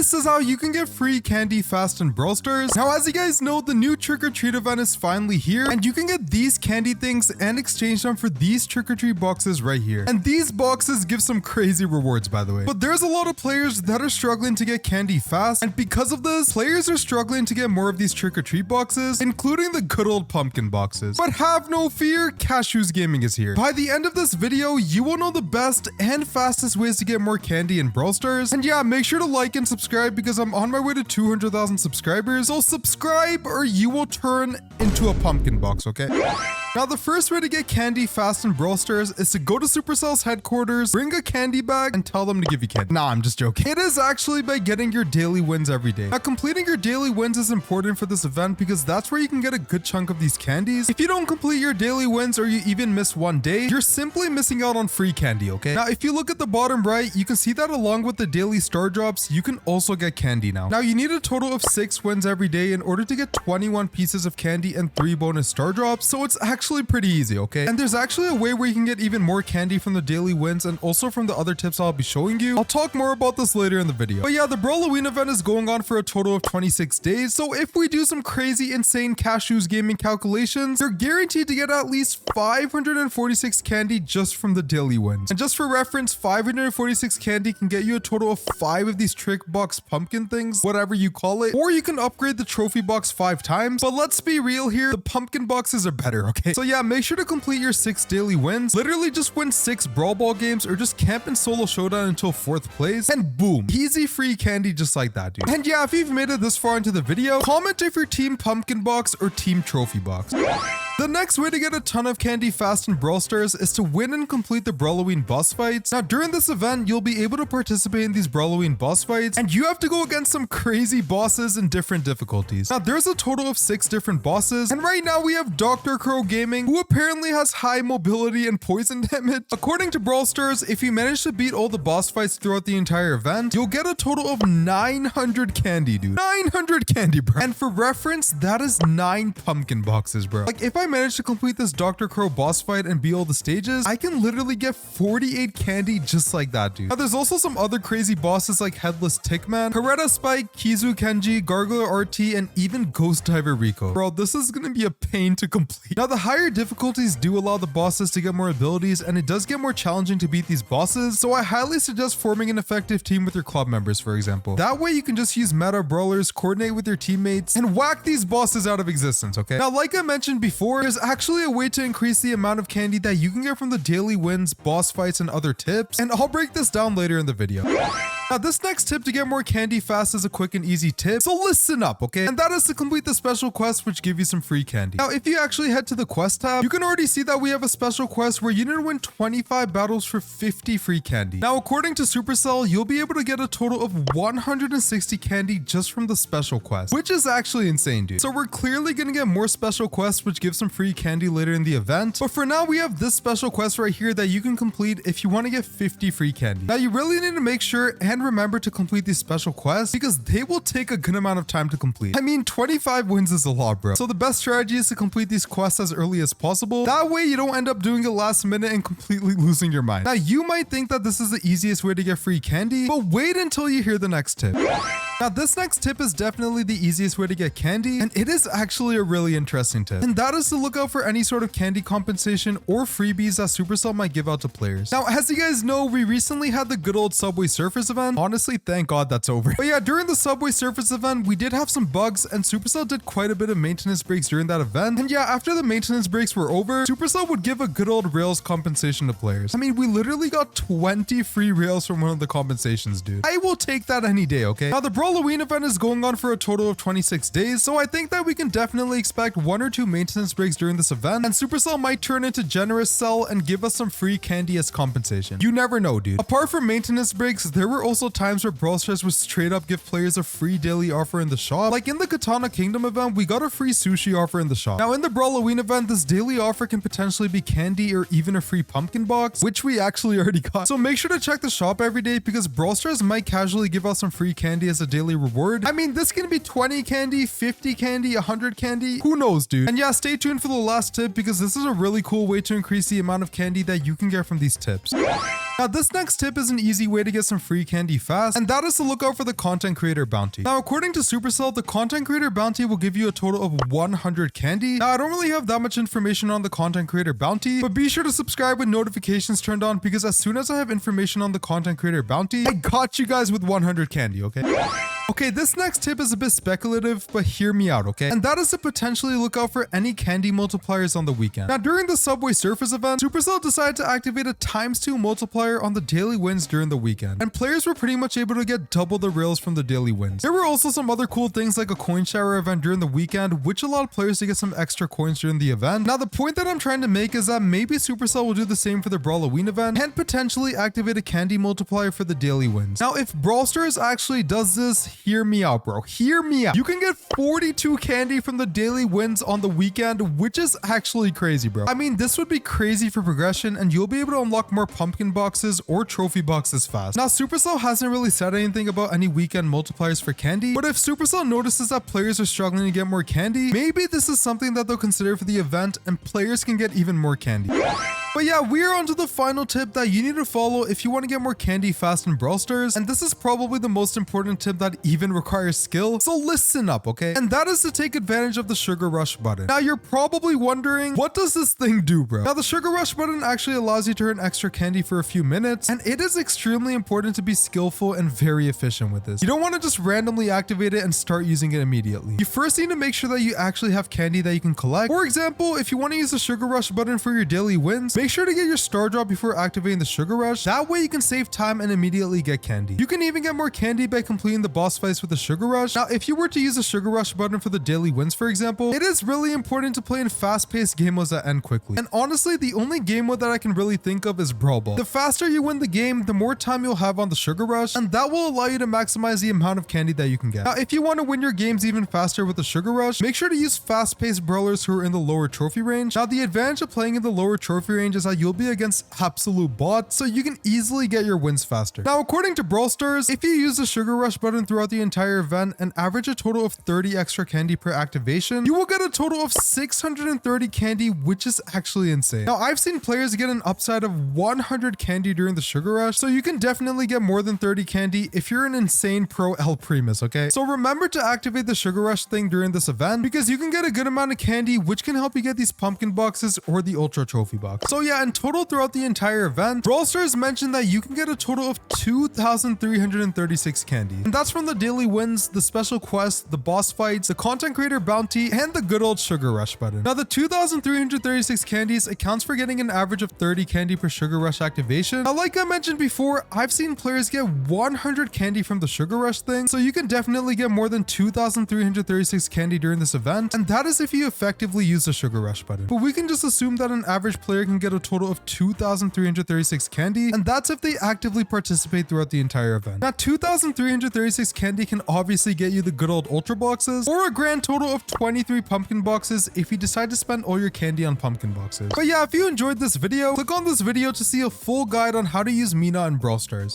this is how you can get free candy fast in Brawl Stars. Now, as you guys know, the new trick-or-treat event is finally here, and you can get these candy things and exchange them for these trick-or-treat boxes right here. And these boxes give some crazy rewards, by the way. But there's a lot of players that are struggling to get candy fast, and because of this, players are struggling to get more of these trick-or-treat boxes, including the good old pumpkin boxes. But have no fear, Kashewz Gaming is here. By the end of this video, you will know the best and fastest ways to get more candy in Brawl Stars. And yeah, make sure to like and subscribe because I'm on my way to 200,000 subscribers. So subscribe or you will turn into a pumpkin box, okay? Now, the first way to get candy fast in Brawl Stars is to go to Supercell's headquarters, bring a candy bag, and tell them to give you candy. Nah, I'm just joking. It is actually by getting your daily wins every day. Now, completing your daily wins is important for this event because that's where you can get a good chunk of these candies. If you don't complete your daily wins or you even miss one day, you're simply missing out on free candy, okay? Now, if you look at the bottom right, you can see that along with the daily star drops, you can also get candy now. Now, you need a total of 6 wins every day in order to get 21 pieces of candy and 3 bonus star drops, so it's actually pretty easy, okay? And there's actually a way where you can get even more candy from the daily wins and also from the other tips I'll be showing you. I'll talk more about this later in the video. But yeah, the brawloween event is going on for a total of 26 days, so if we do some crazy insane Kashewz Gaming calculations, you're guaranteed to get at least 546 candy just from the daily wins. And just for reference, 546 candy can get you a total of 5 of these trick box pumpkin things, whatever you call it, or you can upgrade the trophy box 5 times. But let's be real here, the pumpkin boxes are better, okay? So yeah, make sure to complete your 6 daily wins. Literally just win 6 Brawl Ball games or just camp in solo showdown until 4th place, and boom, easy free candy just like that, dude. And yeah, if you've made it this far into the video, comment if you're team pumpkin box or team trophy box. The next way to get a ton of candy fast in Brawl Stars is to win and complete the brawloween boss fights. Now, during this event, you'll be able to participate in these brawloween boss fights, and you have to go against some crazy bosses in different difficulties. Now, there's a total of 6 different bosses, and right now we have Dr. Crow Gaming, who apparently has high mobility and poison damage. According to Brawl Stars, if you manage to beat all the boss fights throughout the entire event, you'll get a total of 900 candy, dude. 900 candy, bro. And for reference, that is 9 pumpkin boxes, bro. Like, if I manage to complete this Dr. Crow boss fight and beat all the stages, I can literally get 48 candy just like that, dude. Now, there's also some other crazy bosses like Headless Tickman, Coretta Spike, Kizu Kenji, Gargler RT, and even Ghost Diver Rico. Bro, this is gonna be a pain to complete. Now, the higher difficulties do allow the bosses to get more abilities, and it does get more challenging to beat these bosses, so I highly suggest forming an effective team with your club members, for example. That way, you can just use meta brawlers, coordinate with your teammates, and whack these bosses out of existence, okay? Now, like I mentioned before, there's actually a way to increase the amount of candy that you can get from the daily wins, boss fights, and other tips, and I'll break this down later in the video. Now, this next tip to get more candy fast is a quick and easy tip, so listen up, okay? And that is to complete the special quests, which give you some free candy. Now, if you actually head to the quest tab, you can already see that we have a special quest where you need to win 25 battles for 50 free candy. Now, according to Supercell, you'll be able to get a total of 160 candy just from the special quest, which is actually insane, dude. So we're clearly gonna get more special quests, which give some free candy later in the event. But for now, we have this special quest right here that you can complete if you want to get 50 free candy. Now, you really need to make sure and remember to complete these special quests because they will take a good amount of time to complete. I mean, 25 wins is a lot, bro. So the best strategy is to complete these quests as early as possible. That way, you don't end up doing it last minute and completely losing your mind. Now, you might think that this is the easiest way to get free candy, but wait until you hear the next tip. Now, this next tip is definitely the easiest way to get candy, and it is actually a really interesting tip. And that is to look out for any sort of candy compensation or freebies that Supercell might give out to players. Now, as you guys know, we recently had the good old Subway Surfers event. Honestly, thank God that's over. But yeah, during the Subway Surfers event, we did have some bugs, and Supercell did quite a bit of maintenance breaks during that event. And yeah, after the maintenance breaks were over, Supercell would give a good old rails compensation to players. I mean, we literally got 20 free rails from one of the compensations, dude. I will take that any day, okay? Now, the Brawloween event is going on for a total of 26 days, so I think that we can definitely expect 1 or 2 maintenance breaks during this event, and Supercell might turn into generous sell and give us some free candy as compensation. You never know, dude. Apart from maintenance breaks, there were also times where Brawl Stars would straight up give players a free daily offer in the shop. Like in the Katana Kingdom event, we got a free sushi offer in the shop. Now, in the Brawloween event, this daily offer can potentially be candy or even a free pumpkin box, which we actually already got. So make sure to check the shop every day because Brawl Stars might casually give us some free candy as a daily reward. I mean, this can be 20 candy, 50 candy, 100 candy. Who knows, dude? And yeah, stay tuned for the last tip because this is a really cool way to increase the amount of candy that you can get from these tips. Now, this next tip is an easy way to get some free candy fast, and that is to look out for the content creator bounty. Now, according to Supercell, the content creator bounty will give you a total of 100 candy. Now, I don't really have that much information on the content creator bounty, but be sure to subscribe with notifications turned on, because as soon as I have information on the content creator bounty, I got you guys with 100 candy, okay? Okay, this next tip is a bit speculative, but hear me out, okay? And that is to potentially look out for any candy multipliers on the weekend. Now, during the Subway Surfers event, Supercell decided to activate a ×2 multiplier on the daily wins during the weekend, and players were pretty much able to get double the rails from the daily wins. There were also some other cool things like a coin shower event during the weekend, which allowed players to get some extra coins during the event. Now, the point that I'm trying to make is that maybe Supercell will do the same for the Brawloween event and potentially activate a candy multiplier for the daily wins. Now, if Brawl Stars actually does this, hear me out, bro. Hear me out. You can get 42 candy from the daily wins on the weekend, which is actually crazy, bro. I mean, this would be crazy for progression, and you'll be able to unlock more pumpkin boxes or trophy boxes fast. Now, Supercell hasn't really said anything about any weekend multipliers for candy, but if Supercell notices that players are struggling to get more candy, maybe this is something that they'll consider for the event, and players can get even more candy. But yeah, we're on to the final tip that you need to follow if you want to get more candy fast in Brawl Stars, and this is probably the most important tip that even requires skill, so listen up, okay? And that is to take advantage of the Sugar Rush button. Now, you're probably wondering, what does this thing do, bro? Now, the Sugar Rush button actually allows you to earn extra candy for a few minutes, and it is extremely important to be skillful and very efficient with this. You don't want to just randomly activate it and start using it immediately. You first need to make sure that you actually have candy that you can collect. For example, if you want to use the Sugar Rush button for your daily wins, make sure to get your star drop before activating the Sugar Rush. That way you can save time and immediately get candy. You can even get more candy by completing the boss fights with the Sugar Rush. Now, if you were to use the Sugar Rush button for the daily wins, for example, it is really important to play in fast-paced game modes that end quickly. And honestly, the only game mode that I can really think of is Brawl Ball. The faster you win the game, the more time you'll have on the Sugar Rush, and that will allow you to maximize the amount of candy that you can get. Now, if you want to win your games even faster with the Sugar Rush, make sure to use fast-paced brawlers who are in the lower trophy range. Now, the advantage of playing in the lower trophy range is that you'll be against absolute bots, so you can easily get your wins faster. Now, according to Brawl Stars, if you use the Sugar Rush button throughout the entire event and average a total of 30 extra candy per activation, you will get a total of 630 candy, which is actually insane. Now, I've seen players get an upside of 100 candy during the Sugar Rush, so you can definitely get more than 30 candy if you're an insane pro El Primus, okay? So remember to activate the Sugar Rush thing during this event, because you can get a good amount of candy, which can help you get these pumpkin boxes or the Ultra Trophy box. So yeah, in total throughout the entire event, Brawl Stars mentioned that you can get a total of 2,336 candy. And that's from the daily wins, the special quests, the boss fights, the content creator bounty, and the good old Sugar Rush button. Now, the 2,336 candies accounts for getting an average of 30 candy per Sugar Rush activation. Now, like I mentioned before, I've seen players get 100 candy from the Sugar Rush thing, so you can definitely get more than 2,336 candy during this event, and that is if you effectively use the Sugar Rush button. But we can just assume that an average player can get a total of 2,336 candy, and that's if they actively participate throughout the entire event. Now, 2,336 candy can obviously get you the good old Ultra boxes, or a grand total of 23 pumpkin boxes if you decide to spend all your candy on pumpkin boxes. But yeah, if you enjoyed this video, click on this video to see a full guide on how to use Mina in Brawl Stars.